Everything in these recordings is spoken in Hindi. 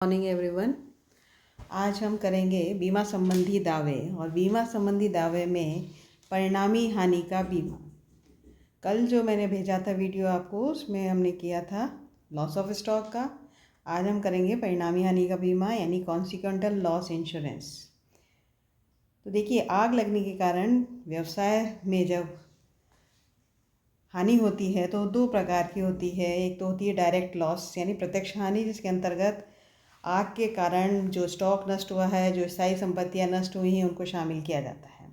Morning everyone. आज हम करेंगे बीमा संबंधी दावे और बीमा संबंधी दावे में परिणामी हानि का बीमा। कल जो मैंने भेजा था वीडियो आपको, उसमें हमने किया था लॉस ऑफ स्टॉक का। आज हम करेंगे परिणामी हानि का बीमा यानी कॉन्सिक्वेंटल लॉस इंश्योरेंस। तो देखिए, आग लगने के कारण व्यवसाय में जब हानि होती है तो दो प्रकार की होती है। एक तो होती है डायरेक्ट लॉस यानी प्रत्यक्ष हानि, जिसके अंतर्गत आग के कारण जो स्टॉक नष्ट हुआ है, जो स्थायी संपत्तियां नष्ट हुई हैं, उनको शामिल किया जाता है।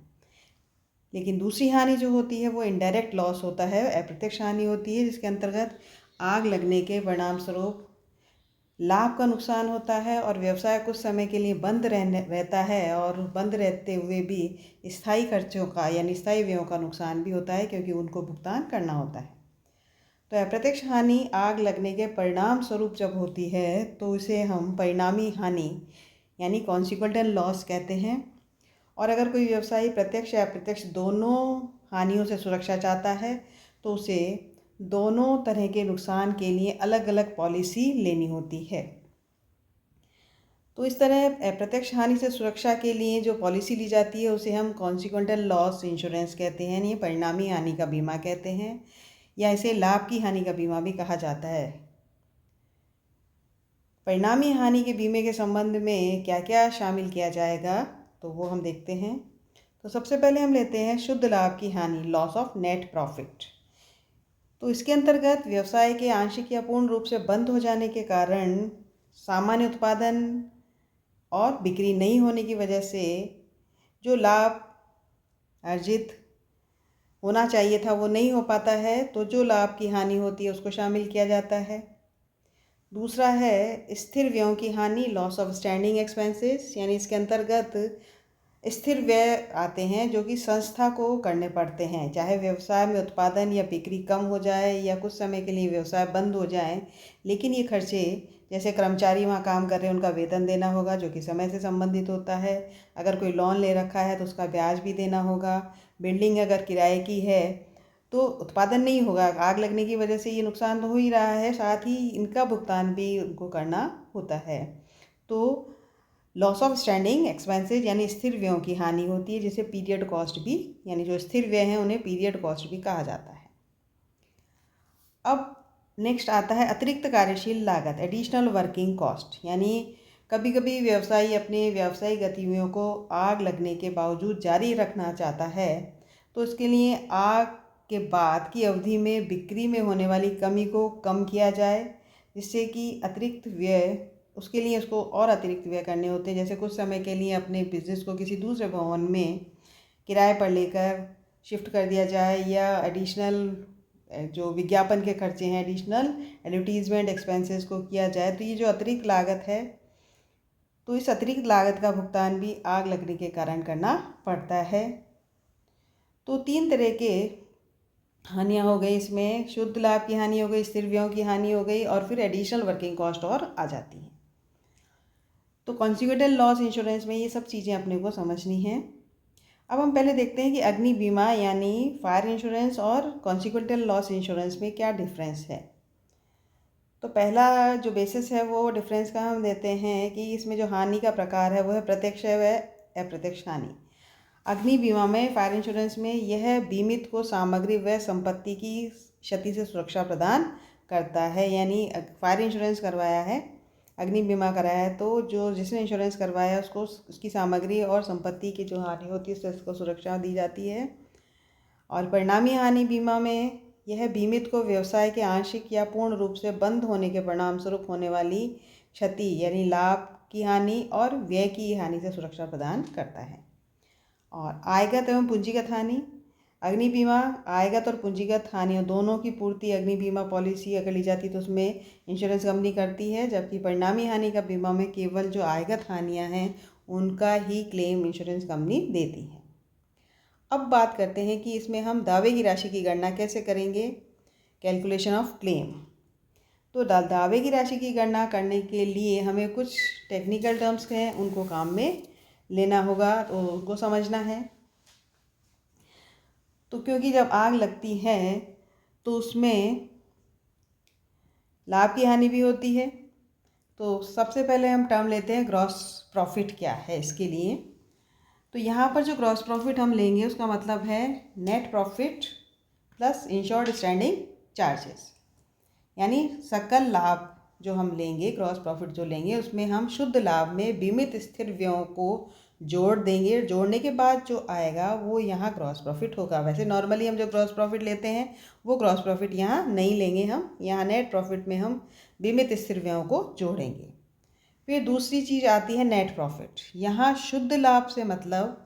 लेकिन दूसरी हानि जो होती है वो इनडायरेक्ट लॉस होता है, अप्रत्यक्ष हानि होती है, जिसके अंतर्गत आग लगने के परिणाम स्वरूप लाभ का नुकसान होता है और व्यवसाय कुछ समय के लिए बंद रहता है और बंद रहते हुए भी स्थायी खर्चों का यानी स्थायी व्ययों का नुकसान भी होता है, क्योंकि उनको भुगतान करना होता है। तो अप्रत्यक्ष हानि आग लगने के परिणाम स्वरूप जब होती है तो इसे हम परिणामी हानि यानी कॉन्सिक्वेंटल लॉस कहते हैं। और अगर कोई व्यवसायी प्रत्यक्ष या अप्रत्यक्ष दोनों हानियों से सुरक्षा चाहता है तो उसे दोनों तरह के नुकसान के लिए अलग अलग पॉलिसी लेनी होती है। तो इस तरह अप्रत्यक्ष हानि से सुरक्षा के लिए जो पॉलिसी ली जाती है उसे हम कॉन्सिक्वेंटल लॉस इंश्योरेंस कहते हैं, ये परिणामी हानि का बीमा कहते हैं, या इसे लाभ की हानि का बीमा भी कहा जाता है। परिणामी हानि के बीमे के संबंध में क्या क्या शामिल किया जाएगा तो वो हम देखते हैं। तो सबसे पहले हम लेते हैं शुद्ध लाभ की हानि, लॉस ऑफ नेट प्रॉफिट। तो इसके अंतर्गत व्यवसाय के आंशिक या पूर्ण रूप से बंद हो जाने के कारण सामान्य उत्पादन और बिक्री नहीं होने की वजह से जो लाभ अर्जित होना चाहिए था वो नहीं हो पाता है, तो जो लाभ की हानि होती है उसको शामिल किया जाता है। दूसरा है स्थिर व्ययों की हानि, लॉस ऑफ स्टैंडिंग एक्सपेंसेस, यानी इसके अंतर्गत स्थिर व्यय आते हैं जो कि संस्था को करने पड़ते हैं, चाहे व्यवसाय में उत्पादन या बिक्री कम हो जाए या कुछ समय के लिए व्यवसाय बंद हो जाए, लेकिन ये खर्चे जैसे कर्मचारी वहाँ काम कर रहे हैं उनका वेतन देना होगा जो कि समय से संबंधित होता है। अगर कोई लोन ले रखा है तो उसका ब्याज भी देना होगा। बिल्डिंग अगर किराए की है तो उत्पादन नहीं होगा, आग लगने की वजह से ये नुकसान तो हो ही रहा है, साथ ही इनका भुगतान भी उनको करना होता है। तो लॉस ऑफ स्टैंडिंग एक्सपेंसेस यानी स्थिर व्ययों की हानि होती है, जिसे पीरियड कॉस्ट भी यानी जो स्थिर व्यय हैं उन्हें पीरियड कॉस्ट भी कहा जाता है। अब नेक्स्ट आता है अतिरिक्त कार्यशील लागत, एडिशनल वर्किंग कॉस्ट, यानी कभी कभी व्यवसायी अपने व्यावसायिक गतिविधियों को आग लगने के बावजूद जारी रखना चाहता है, तो इसके लिए आग के बाद की अवधि में बिक्री में होने वाली कमी को कम किया जाए, जिससे कि अतिरिक्त व्यय उसके लिए उसको और अतिरिक्त व्यय करने होते हैं। जैसे कुछ समय के लिए अपने बिजनेस को किसी दूसरे भवन में किराए पर लेकर शिफ्ट कर दिया जाए, या एडिशनल जो विज्ञापन के खर्चे हैं, एडिशनल एडवर्टीजमेंट एक्सपेंसेस को किया जाए। तो ये जो अतिरिक्त लागत है, तो इस अतिरिक्त लागत का भुगतान भी आग लगने के कारण करना पड़ता है। तो तीन तरह के हानियाँ हो गई, इसमें शुद्ध लाभ की हानि हो गई, स्थिर व्ययों की हानि हो गई, और फिर एडिशनल वर्किंग कॉस्ट और आ जाती है। तो कॉन्सिक्वेंटल लॉस इंश्योरेंस में ये सब चीज़ें अपने को समझनी हैं। अब हम पहले देखते हैं कि अग्नि बीमा यानी फायर इंश्योरेंस और कॉन्सिक्वेंटल लॉस इंश्योरेंस में क्या डिफरेंस है। तो पहला जो बेसिस है वो डिफरेंस का हम देते हैं कि इसमें जो हानि का प्रकार है वो है प्रत्यक्ष व अप्रत्यक्ष हानि। अग्नि बीमा में, फायर इंश्योरेंस में, यह बीमित को सामग्री व संपत्ति की क्षति से सुरक्षा प्रदान करता है। यानी फायर इंश्योरेंस करवाया है, अग्नि बीमा कराया है, तो जो जिसने इंश्योरेंस करवाया है उसको उसकी सामग्री और संपत्ति की जो हानि होती है उससे उसको सुरक्षा दी जाती है। और परिणामी हानि बीमा में यह बीमित को व्यवसाय के आंशिक या पूर्ण रूप से बंद होने के परिणाम स्वरूप होने वाली क्षति यानी लाभ की हानि और व्यय की हानि से सुरक्षा प्रदान करता है। और आयगत एवं पूंजीगत हानि, अग्नि बीमा आयगत और पूंजीगत हानि दोनों की पूर्ति अग्नि बीमा पॉलिसी अगर ली जाती है तो उसमें इंश्योरेंस कंपनी करती है, जबकि परिणामी हानि का बीमा में केवल जो आयगत हानियां हैं उनका ही क्लेम इंश्योरेंस कंपनी देती है। अब बात करते हैं कि इसमें हम दावे की राशि की गणना कैसे करेंगे, कैलकुलेशन ऑफ क्लेम। तो दावे की राशि की गणना करने के लिए हमें कुछ टेक्निकल टर्म्स हैं उनको काम में लेना होगा, तो उनको समझना है। तो क्योंकि जब आग लगती है तो उसमें लाभ की हानि भी होती है, तो सबसे पहले हम टर्म लेते हैं ग्रॉस प्रॉफिट क्या है इसके लिए। तो यहाँ पर जो ग्रॉस प्रॉफिट हम लेंगे उसका मतलब है net profit plus insured standing charges, यानी सकल लाभ जो हम लेंगे, ग्रॉस प्रॉफिट जो लेंगे उसमें हम शुद्ध लाभ में बीमित स्थिर व्ययों को जोड़ देंगे। जोड़ने के बाद जो आएगा वो यहाँ ग्रॉस प्रॉफिट होगा। वैसे नॉर्मली हम जो ग्रॉस प्रॉफिट लेते हैं वो ग्रॉस प्रॉफिट यहाँ नहीं लेंगे, हम यहाँ नेट प्रॉफिट में हम बीमित स्थिर व्ययों को जोड़ेंगे। फिर दूसरी चीज़ आती है नेट प्रॉफिट। यहाँ शुद्ध लाभ से मतलब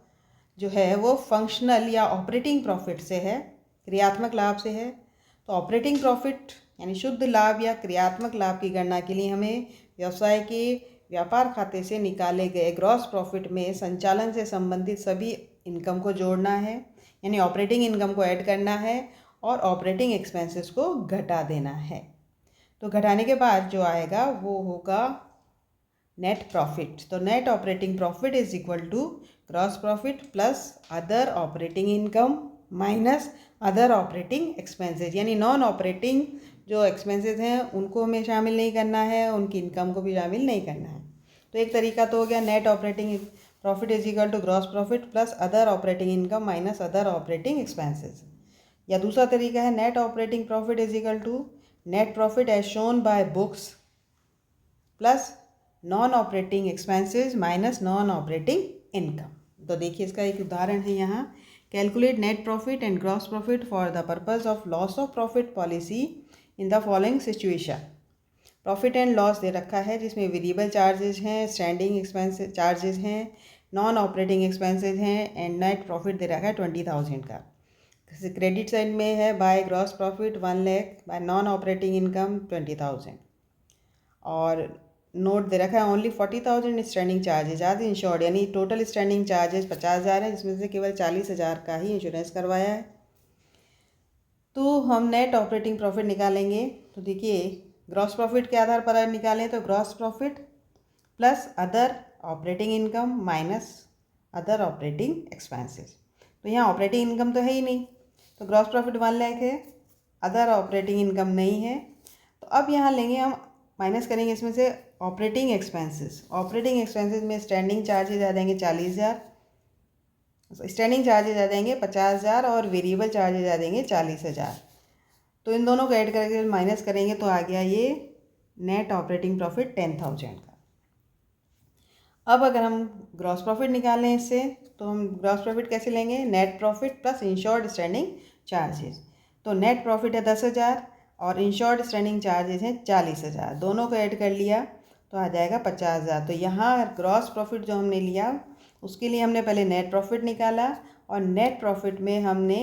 जो है वो फंक्शनल या ऑपरेटिंग प्रॉफिट से है, क्रियात्मक लाभ से है। तो ऑपरेटिंग प्रॉफिट यानी शुद्ध लाभ या क्रियात्मक लाभ की गणना के लिए हमें व्यवसाय के व्यापार खाते से निकाले गए ग्रॉस प्रॉफिट में संचालन से संबंधित सभी इनकम को जोड़ना है, यानी ऑपरेटिंग इनकम को ऐड करना है और ऑपरेटिंग एक्सपेंसेस को घटा देना है। तो घटाने के बाद जो आएगा वो होगा नेट प्रॉफिट। तो net operating profit is equal to gross profit plus other operating income minus other operating expenses, यानी नॉन ऑपरेटिंग जो एक्सपेंसेस हैं उनको हमें शामिल नहीं करना है, उनकी इनकम को भी शामिल नहीं करना है। तो एक तरीका तो हो गया net operating profit is equal to gross profit plus other operating income minus other operating expenses. या दूसरा तरीका है net operating profit is equal to net profit as shown by books plus non operating expenses minus non operating income. तो देखिए इसका एक उदाहरण है यहाँ, calculate net profit and gross profit for the purpose of loss of profit policy in the following situation. Profit and loss दे रखा है जिसमें वेरिएबल चार्जेस हैं, स्टैंडिंग एक्सपेंसेस चार्जेस हैं, नॉन ऑपरेटिंग एक्सपेंसेस हैं एंड नेट प्रॉफिट दे रखा है 20,000 का। क्रेडिट साइड में है by gross profit 1 lakh, bye non operating income 20,000 और नोट दे रखा है ओनली 40,000 स्टैंडिंग चार्जेज आज इंश्योर्ड, यानी टोटल स्टैंडिंग चार्जेस 50,000 है जिसमें से केवल 40,000 का ही इंश्योरेंस करवाया है। तो हम नेट ऑपरेटिंग प्रॉफिट निकालेंगे। तो देखिए ग्रॉस प्रॉफिट के आधार पर निकालें तो gross profit plus other operating income minus other operating expenses. तो यहाँ ऑपरेटिंग इनकम तो है ही नहीं, तो ग्रॉस प्रॉफिट 1 लाख है, अदर ऑपरेटिंग इनकम नहीं है। तो अब यहाँ लेंगे हम, माइनस करेंगे इसमें से ऑपरेटिंग एक्सपेंसेस। ऑपरेटिंग एक्सपेंसेस में स्टैंडिंग चार्जेज आ जाएंगे 40,000, स्टैंडिंग चार्जेज आ जाएंगे 50,000 और वेरिएबल चार्जेज आ जाएंगे 40,000। तो इन दोनों को ऐड करके माइनस करेंगे तो आ गया ये नेट ऑपरेटिंग प्रॉफिट 10,000 का। अब अगर हम ग्रॉस प्रॉफिट निकालें इससे तो हम ग्रॉस प्रॉफिट कैसे लेंगे, net profit plus insured standing charges. तो नेट प्रॉफिट है 10,000 और इंश्योर्ड स्टैंडिंग चार्जेस हैं 40,000, दोनों को ऐड कर लिया तो आ जाएगा 50,000। तो यहाँ ग्रॉस प्रॉफिट जो हमने लिया उसके लिए हमने पहले नेट प्रॉफिट निकाला और नेट प्रॉफिट में हमने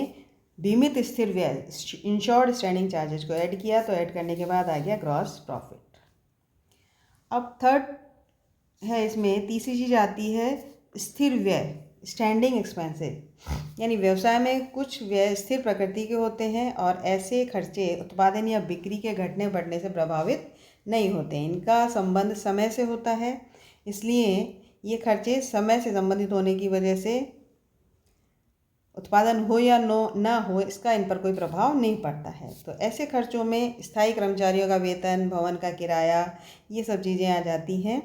बीमित स्थिर व्यय इंश्योर्ड स्टैंडिंग चार्जेस को ऐड किया, तो ऐड करने के बाद आ गया ग्रॉस प्रॉफिट। अब थर्ड है, इसमें तीसरी चीज़ आती है स्थिर व्यय स्टैंडिंग एक्सपेंसेस, यानी व्यवसाय में कुछ व्यय स्थिर प्रकृति के होते हैं और ऐसे खर्चे उत्पादन या बिक्री के घटने बढ़ने से प्रभावित नहीं होते, इनका संबंध समय से होता है, इसलिए ये खर्चे समय से संबंधित होने की वजह से उत्पादन हो या ना हो इसका इन पर कोई प्रभाव नहीं पड़ता है। तो ऐसे खर्चों में स्थायी कर्मचारियों का वेतन, भवन का किराया, ये सब चीज़ें आ जाती हैं।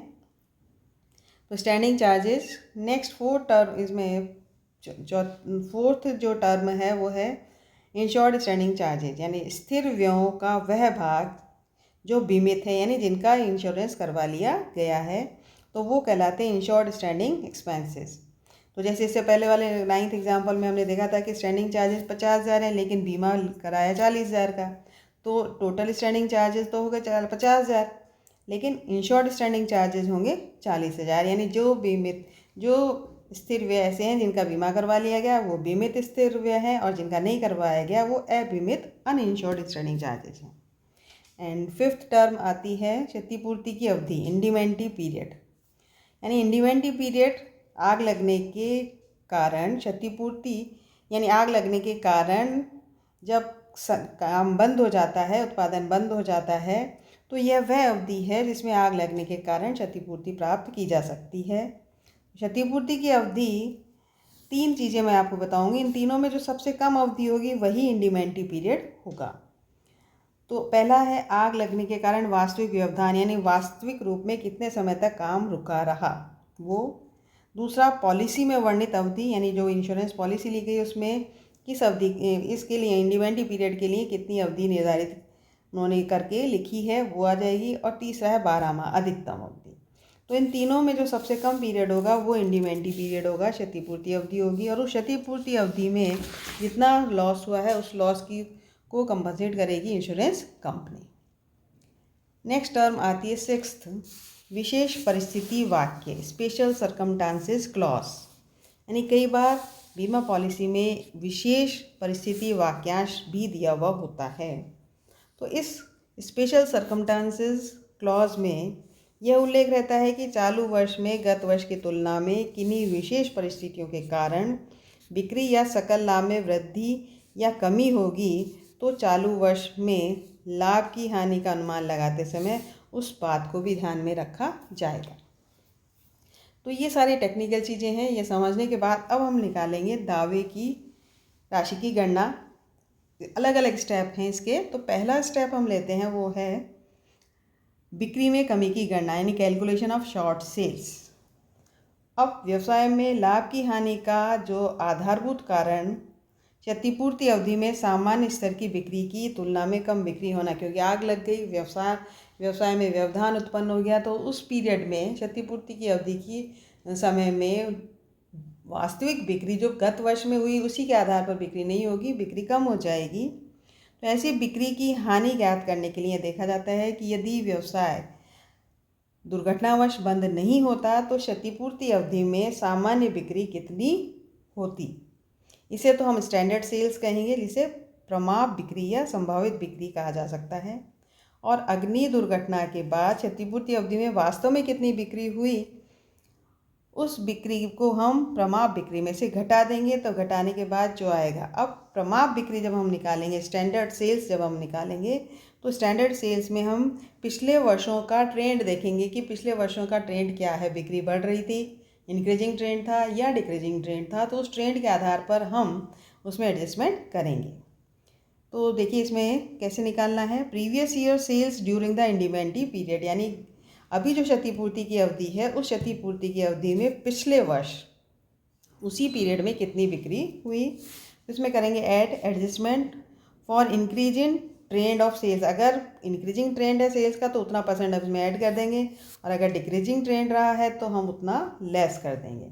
तो standing charges next fourth term, इसमें फोर्थ जो टर्म है वो है इंश्योर्ड स्टैंडिंग चार्जेज, यानी स्थिर व्ययों का वह भाग जो बीमित है, यानी जिनका इंश्योरेंस करवा लिया गया है, तो वो कहलाते हैं इंश्योर्ड स्टैंडिंग एक्सपेंसेस। तो जैसे इससे पहले वाले 9th एग्जाम्पल में हमने देखा था कि स्टैंडिंग चार्जेस 50,000 है लेकिन बीमा कराया 40,000 का, तो टोटल स्टैंडिंग चार्जेस तो हो गए 50,000 लेकिन इंश्योर्ड स्टैंडिंग चार्जेस होंगे 40,000, यानी जो बीमित जो स्थिर व्यय ऐसे हैं जिनका बीमा करवा लिया गया वो बीमित स्थिर व्यय है और जिनका नहीं करवाया गया वो अबीमित अनइंश्योर्ड स्टैंडिंग चार्जेस हैं। एंड फिफ्थ टर्म आती है क्षतिपूर्ति की अवधि इंडिमेंटी पीरियड, यानी इंडिमेंटी पीरियड आग लगने के कारण क्षतिपूर्ति, यानी आग लगने के कारण जब काम बंद हो जाता है, उत्पादन बंद हो जाता है, तो यह वह अवधि है जिसमें आग लगने के कारण क्षतिपूर्ति प्राप्त की जा सकती है। क्षतिपूर्ति की अवधि 3 चीज़ें मैं आपको बताऊंगी, इन तीनों में जो सबसे कम अवधि होगी वही इंडिमेंटी पीरियड होगा। तो पहला है आग लगने के कारण वास्तविक व्यवधान, यानी वास्तविक रूप में कितने समय तक काम रुका रहा वो। दूसरा, पॉलिसी में वर्णित अवधि, यानी जो इंश्योरेंस पॉलिसी ली गई उसमें किस अवधि, इसके लिए इंडिपेंडेंट पीरियड के लिए कितनी अवधि निर्धारित उन्होंने करके लिखी है वो आ जाएगी। और तीसरा है 12 माह अधिकतम अवधि। तो इन तीनों में जो सबसे कम पीरियड होगा वो इंडिपेंडेंट पीरियड होगा, क्षतिपूर्ति अवधि होगी। और उस क्षतिपूर्ति अवधि में जितना लॉस हुआ है उस लॉस की को कंपनसेट करेगी इंश्योरेंस कंपनी। नेक्स्ट टर्म आती है सिक्स्थ, विशेष परिस्थिति वाक्य, स्पेशल सर्कमस्टांसेस क्लॉज, यानी कई बार बीमा पॉलिसी में विशेष परिस्थिति वाक्यांश भी दिया हुआ होता है। तो इस स्पेशल सर्कमस्टांसेस क्लॉज में यह उल्लेख रहता है कि चालू वर्ष में गत वर्ष की तुलना में किन्हीं विशेष परिस्थितियों के कारण बिक्री या सकल लाभ में वृद्धि या कमी होगी, तो चालू वर्ष में लाभ की हानि का अनुमान लगाते समय उस बात को भी ध्यान में रखा जाएगा। तो ये सारी टेक्निकल चीज़ें हैं। ये समझने के बाद अब हम निकालेंगे दावे की राशि की गणना। अलग अलग स्टेप हैं इसके। तो पहला स्टेप हम लेते हैं वो है बिक्री में कमी की गणना, यानी कैलकुलेशन ऑफ शॉर्ट सेल्स। अब व्यवसाय में लाभ की हानि का जो आधारभूत कारण क्षतिपूर्ति अवधि में सामान्य स्तर की बिक्री की तुलना में कम बिक्री होना, क्योंकि आग लग गई, व्यवसाय में व्यवधान उत्पन्न हो गया, तो उस पीरियड में क्षतिपूर्ति की अवधि की समय में वास्तविक बिक्री जो गत वर्ष में हुई उसी के आधार पर बिक्री नहीं होगी, बिक्री कम हो जाएगी। तो ऐसी बिक्री की हानि ज्ञात करने के लिए देखा जाता है कि यदि व्यवसाय दुर्घटनावश बंद नहीं होता तो क्षतिपूर्ति अवधि में सामान्य बिक्री कितनी होती। इसे तो हम स्टैंडर्ड सेल्स कहेंगे, जिसे प्रमाप बिक्री या संभावित बिक्री कहा जा सकता है। और अग्नि दुर्घटना के बाद क्षतिपूर्ति अवधि में वास्तव में कितनी बिक्री हुई, उस बिक्री को हम प्रमाप बिक्री में से घटा देंगे। तो घटाने के बाद जो आएगा, अब प्रमाप बिक्री जब हम निकालेंगे, स्टैंडर्ड सेल्स जब हम निकालेंगे, तो स्टैंडर्ड सेल्स में हम पिछले वर्षों का ट्रेंड देखेंगे कि पिछले वर्षों का ट्रेंड क्या है, बिक्री बढ़ रही थी, इंक्रीजिंग ट्रेंड था या डिक्रीजिंग ट्रेंड था। तो उस ट्रेंड के आधार पर हम उसमें एडजस्टमेंट करेंगे। तो देखिए इसमें कैसे निकालना है। Previous year sales during the independent period, यानी अभी जो क्षतिपूर्ति की अवधि है उस क्षतिपूर्ति की अवधि में पिछले वर्ष उसी पीरियड में कितनी बिक्री हुई। इसमें करेंगे add adjustment for increasing trend of sales. अगर इंक्रीजिंग ट्रेंड है सेल्स का तो उतना परसेंट अब इसमें ऐड कर देंगे, और अगर डिक्रीजिंग ट्रेंड रहा है तो हम उतना लेस कर देंगे।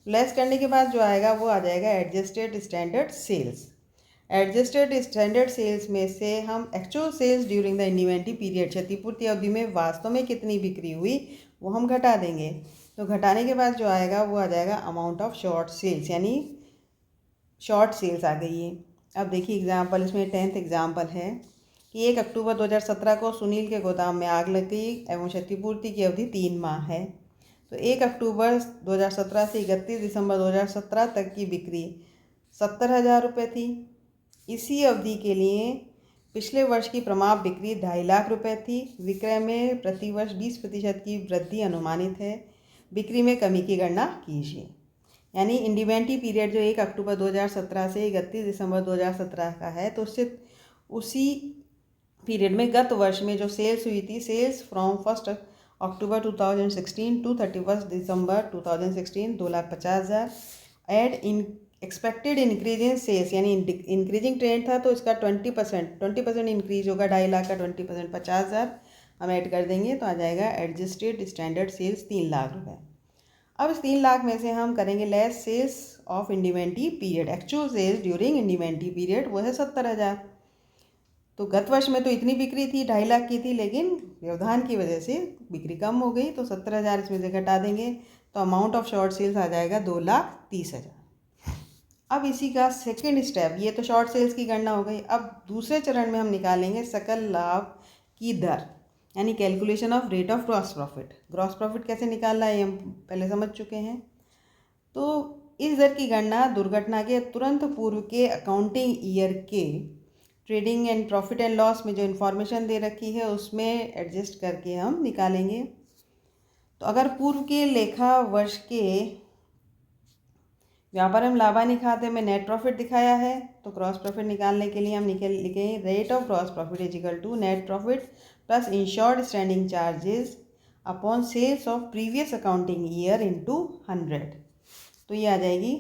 लेस करने के बाद जो आएगा वो आ जाएगा adjusted standard sales. Adjusted standard sales में से हम actual sales during the inventory period, क्षतिपूर्ति अवधि में वास्तव में कितनी बिक्री हुई वो हम घटा देंगे। तो घटाने के बाद जो आएगा वो आ जाएगा अमाउंट ऑफ शॉर्ट सेल्स, यानी शॉर्ट सेल्स आ गई है। अब देखिए एग्जाम्पल, इसमें 10th एग्जाम्पल है कि 1 अक्टूबर 2017 को सुनील के गोदाम में आग लग गई एवं क्षतिपूर्ति की अवधि 3 माह है। तो 1 अक्टूबर 2017 से 31 दिसंबर 2017 तक की बिक्री 70,000 रुपये थी। इसी अवधि के लिए पिछले वर्ष की प्रमाप बिक्री 2.5 लाख रुपए थी। विक्रय में प्रतिवर्ष 20% की वृद्धि अनुमानित है। बिक्री में कमी की गणना कीजिए। यानी इंडिपेंडेंट पीरियड जो 1 अक्टूबर 2017 से 31 दिसंबर 2017 का है, तो उससे उसी पीरियड में गत वर्ष में जो सेल्स हुई थी, sales from 1 October 2016 to 31 December 2016 2,50,000। Add in expected increase in sales, यानी इंक्रीजिंग ट्रेंड था तो इसका 20% इंक्रीज होगा, 2.5 लाख का 20% 50,000 हम ऐड कर देंगे तो आ जाएगा एडजस्टेड स्टैंडर्ड सेल्स 3 लाख रुपए। अब इस 3 लाख में से हम करेंगे less sales of independent period, actual sales during independent period वो है 70,000। तो गत वर्ष में तो इतनी बिक्री थी, 2.5 लाख की थी, लेकिन व्यवधान की वजह से बिक्री कम हो गई, तो 70,000 इसमें से घटा देंगे तो अमाउंट ऑफ शॉर्ट सेल्स आ जाएगा 2,30,000। अब इसी का सेकंड स्टेप, ये तो शॉर्ट सेल्स की गणना हो गई। अब दूसरे चरण में हम निकालेंगे सकल लाभ की दर, यानी calculation of rate of gross profit. Gross profit कैसे निकालना है हम पहले समझ चुके हैं। तो इस दर की गणना दुर्घटना के तुरंत पूर्व के अकाउंटिंग ईयर के trading and profit and loss में जो इन्फॉर्मेशन दे रखी है उसमें एडजस्ट करके हम निकालेंगे। तो अगर पूर्व के लेखा वर्ष के व्यापारम लाभानि खाते में नेट प्रॉफिट दिखाया है, तो ग्रॉस प्रॉफिट निकालने के लिए हम लिखेंगे rate of gross profit is equal to net profit plus insured standing charges upon sales of previous accounting year into 100। तो ये आ जाएगी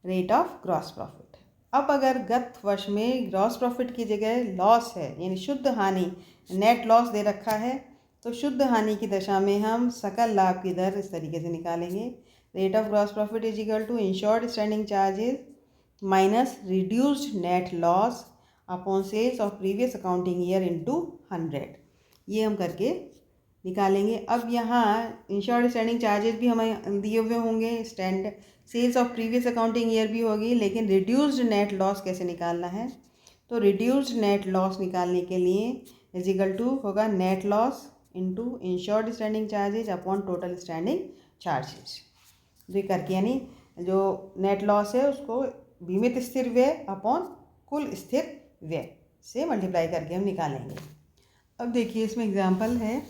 रेट ऑफ ग्रॉस प्रॉफिट। अब अगर गत वर्ष में ग्रॉस प्रॉफिट की जगह लॉस है, यानी शुद्ध हानि, नेट लॉस दे रखा है, तो शुद्ध हानि की दशा में हम सकल लाभ की दर इस तरीके से निकालेंगे। Rate of gross profit is equal to insured standing charges minus reduced net loss upon sales of previous accounting year into 100। ये हम करके निकालेंगे। अब यहाँ इंश्योर्ड स्टैंडिंग चार्जेस भी हमें दिए हुए होंगे, sales of previous accounting year भी होगी, लेकिन रिड्यूस्ड नेट लॉस कैसे निकालना है? तो रिड्यूस्ड नेट लॉस निकालने के लिए इज इक्वल टू होगा net loss into insured standing charges upon total standing charges. ये करके यानी जो नेट लॉस है उसको बीमित स्थिर व्यय अपॉन कुल स्थिर व्यय से मल्टीप्लाई करके हम निकालेंगे। अब देखिए इसमें एग्जांपल है,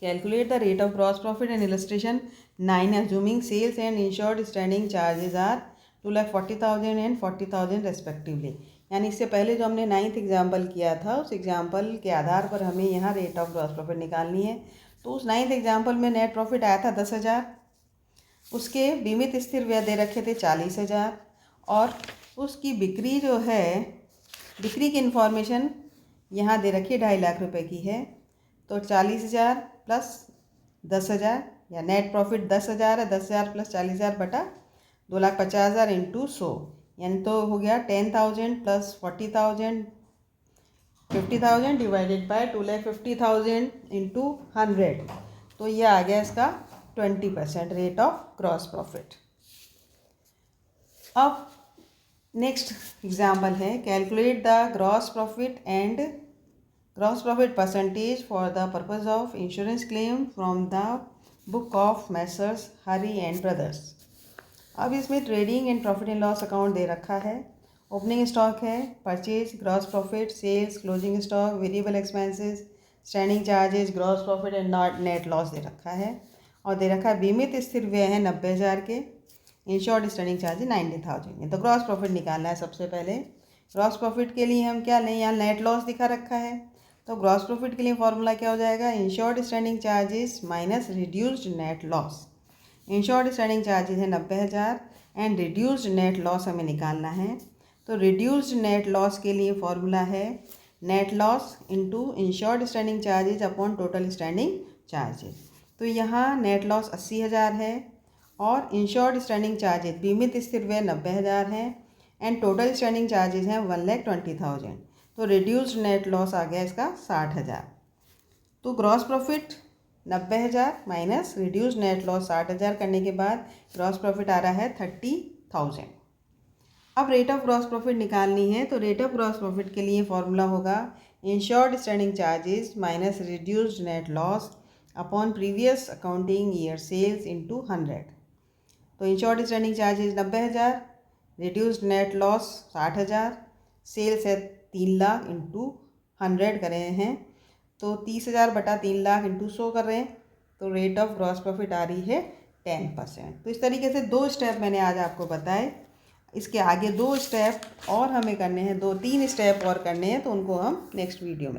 calculate the rate of gross profit and illustration 9 assuming sales and insured standing charges are 2,40,000 and 40,000 respectively. यानी इससे पहले जो हमने 9th एग्जाम्पल किया था उस एग्जाम्पल के आधार पर हमें यहाँ रेट ऑफ ग्रॉस प्रॉफिट निकालनी है। तो उस 9th एग्जाम्पल में नेट प्रॉफिट आया था 10,000, उसके बीमित स्थिर व्यय दे रखे थे 40,000 और उसकी बिक्री जो है, बिक्री की इन्फॉर्मेशन यहाँ दे रखी 2.5 लाख रुपए की है। तो 40,000 प्लस 10,000 या नेट प्रॉफिट 10,000 है, 10,000 प्लस 40,000 बटा 2,50,000 इंटू 100, यानी तो हो गया 10,000 प्लस 40,000 50,000 डिवाइडेड बाय 2,50,000 इंटू 100। तो ये आ गया इसका 20% रेट ऑफ ग्रॉस प्रॉफिट। अब नेक्स्ट एग्जाम्पल है, calculate the gross profit and gross profit percentage for the purpose of insurance claim from the book of Messrs Hari and brothers. अब इसमें trading and profit and loss account दे रखा है, ओपनिंग स्टॉक है, purchase, gross profit, sales, closing stock, variable expenses, standing charges, gross profit and net loss दे रखा है और दे रखा है बीमित स्थिर व्यय है 90,000 के, इंश्योर्ड स्टैंडिंग चार्जेस 90,000। तो ग्रॉस प्रॉफिट निकालना है। सबसे पहले ग्रॉस प्रॉफिट के लिए हम क्या लें, यहाँ नेट लॉस दिखा रखा है, तो ग्रॉस प्रॉफिट के लिए फॉर्मूला क्या हो जाएगा, insured standing charges minus reduced net loss. Insured standing charges है 90,000 एंड रिड्यूस्ड नेट लॉस हमें निकालना है। तो रिड्यूस्ड नेट लॉस के लिए फॉर्मूला है net loss into insured standing charges upon total standing charges. तो यहाँ नेट लॉस 80,000 है और इंश्योर्ड स्टैंडिंग चार्जेस बीमित स्थिर व्यय 90,000 है एंड टोटल स्टैंडिंग चार्जेस हैं 1,20,000। तो रिड्यूस्ड नेट लॉस आ गया इसका 60,000। तो gross profit 90,000 minus reduced net loss 60,000 करने के बाद ग्रॉस प्रॉफिट आ रहा है 30,000। अब रेट ऑफ ग्रॉस प्रॉफिट निकालनी है, तो रेट ऑफ ग्रॉस प्रॉफिट के लिए फॉर्मूला होगा insured standing charges minus reduced net loss upon previous accounting year sales into 100। तो insured standing charges 90,000, reduced net loss 60,000, sales है 3 लाख इंटू 100 कर रहे हैं, तो 30,000 बटा 3 लाख इंटू 100 कर रहे हैं, तो रेट ऑफ ग्रॉस प्रॉफिट आ रही है 10%। तो इस तरीके से 2 स्टेप मैंने आज आपको बताए। इसके आगे 2 स्टेप और हमें करने हैं, 2-3 स्टेप और करने हैं, तो उनको हम नेक्स्ट वीडियो में